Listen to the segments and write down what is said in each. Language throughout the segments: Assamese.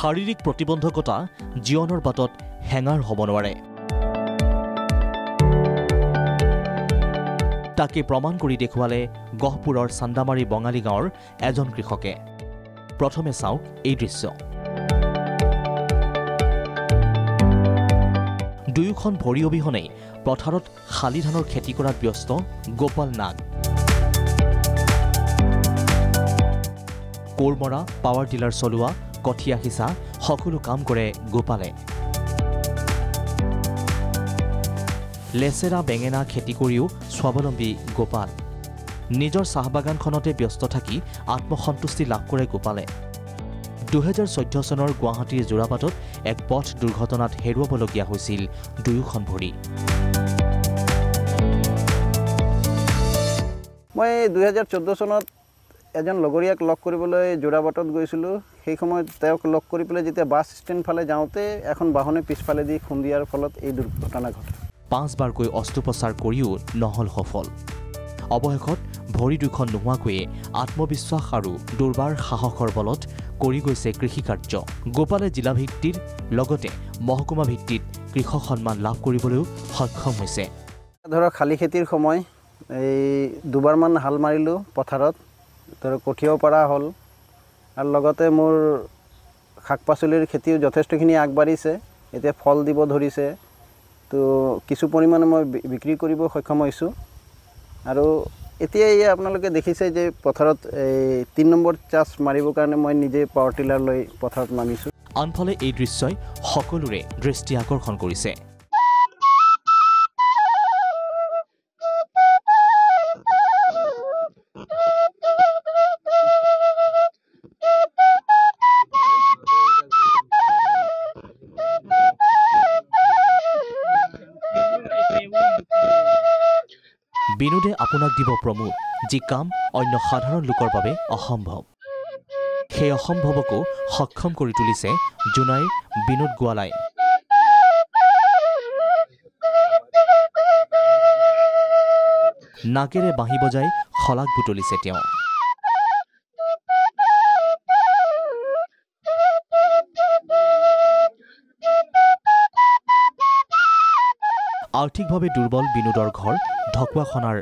শাৰীৰিক প্ৰতিবন্ধকতা জীৱনৰ বাটত হেঙাৰ হ'ব নোৱাৰে। তাকে প্ৰমাণ কৰি দেখুৱালে গহপুৰৰ চান্দামাৰী বঙালী গাঁৱৰ এজন কৃষকে। প্ৰথমে চাওক এই দৃশ্য। দুয়োখন ভৰি অবিহনেই পথাৰত শালি ধানৰ খেতি কৰাত ব্যস্ত গোপাল নাগ। কোৰ মৰা, পাৱাৰ টিলাৰ চলোৱা, কঠীয়া সিঁচা সকলো কাম কৰে গোপালে। লেচেৰা বেঙেনা খেতি কৰিও স্বাৱলম্বী গোপাল। নিজৰ চাহ বাগানখনতে ব্যস্ত থাকি আত্মসন্তুষ্টি লাভ কৰে গোপালে। 2014 চনৰ গুৱাহাটীৰ যোৰাবাটত এক পথ দুৰ্ঘটনাত হেৰুৱাবলগীয়া হৈছিল দুয়োখন ভৰি। মই 2014 চনত এজন লগৰীয়াক লগ কৰিবলৈ যোৰাবাটত গৈছিলোঁ। সেই সময়ত তেওঁক লগ কৰি পেলাই যেতিয়া বাছ ষ্টেণ্ড ফালে যাওঁতে এখন বাহনে পিছফালেদি খুন্দিয়াৰ ফলত এই দুৰ্ঘটনা ঘটে। 5 বাৰকৈ অস্ত্ৰোপচাৰ কৰিও নহল সফল। অৱশেষত ভৰি দুখন নোহোৱাকৈয়ে আত্মবিশ্বাস আৰু দুৰ্বাৰ সাহসৰ বলত কৰি গৈছে কৃষিকাৰ্য। গোপালে জিলা ভিত্তিৰ লগতে মহকুমা ভিত্তিত কৃষক সন্মান লাভ কৰিবলৈও সক্ষম হৈছে। ধৰক শালি খেতিৰ সময় এই দুবাৰমান হাল মাৰিলোঁ পথাৰত, ধৰক কঠীয়াও পৰা হ'ল আৰু লগতে মোৰ শাক পাচলিৰ খেতিও যথেষ্টখিনি আগবাঢ়িছে। এতিয়া ফল দিব ধৰিছে, তো কিছু পৰিমাণে মই বিক্ৰী কৰিব সক্ষম হৈছোঁ। আৰু এতিয়া এই আপোনালোকে দেখিছে যে পথাৰত এই 3 নম্বৰ চাষ মাৰিবৰ কাৰণে মই নিজে পাৱাৰ টিলাৰ লৈ পথাৰত নামিছোঁ। আনফালে এই দৃশ্যই সকলোৰে দৃষ্টি আকৰ্ষণ কৰিছে। বিনোদে আপোনাক দিব প্ৰমোদ, যি কাম অন্য সাধাৰণ লোকৰ বাবে অসম্ভৱ। সেই অসম্ভৱকো সক্ষম কৰি তুলিছে জোনাইৰ বিনোদ গোৱালাই। নাকেৰে বাঁহী বজাই শলাগ বুটলিছে তেওঁ। আৰ্থিকভাৱে দুৰ্বল বিনোদৰ ঘৰ ঢকুৱাখনাৰ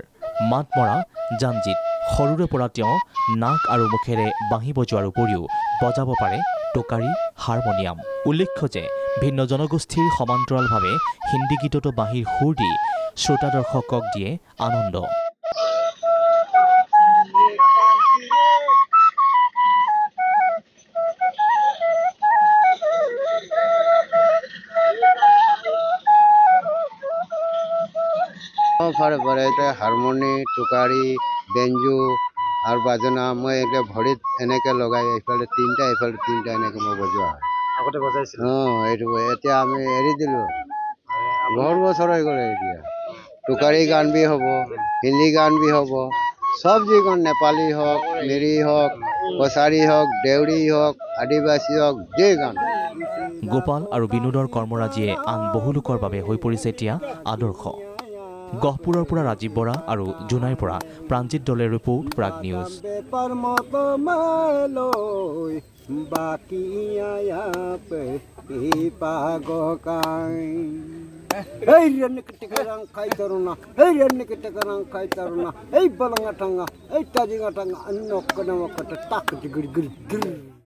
মাত মৰা জাঞ্জিত। সৰুৰে পৰা তেওঁ নাক আৰু মুখেৰে বাঁহী বজোৱাৰ উপৰিও বজাব পাৰে টোকাৰী, হাৰমনিয়াম। উল্লেখ্য যে ভিন্ন জনগোষ্ঠীৰ সমান্তৰালভাৱে হিন্দী গীততো বাঁহীৰ সুৰ দি শ্ৰোতা দৰ্শকক দিয়ে আনন্দ। হাৰমনি, টোকাৰী, বেঞ্জো আৰু বাজনা মই এতিয়া ভৰিত এনেকৈ লগাই এইফালে 3টা এইফালে 3টা এনেকৈ মই বজোৱা হয়। আগতে বজাইছিলোঁ। এইটো এতিয়া আমি এৰি দিলোঁ, বহুত বছৰ হৈ গ'ল। এতিয়া টোকাৰী গান বি হ'ব, হিন্দী গান বি হ'ব, চব যিকণ নেপালী হওক, মিৰি হওক, কছাৰী হওক, দেউৰী হওক, আদিবাসী হওক, যি গান। গোপাল আৰু বিনোদৰ কৰ্মৰাজিয়ে আন বহু লোকৰ বাবে হৈ পৰিছে এতিয়া আদৰ্শ। গহপুৰৰ পৰা ৰাজীৱ বৰা আৰু জোনাইৰ পৰা প্ৰাঞ্জিত দলে ৰিপৰ্ট, প্ৰাগ নিউজ।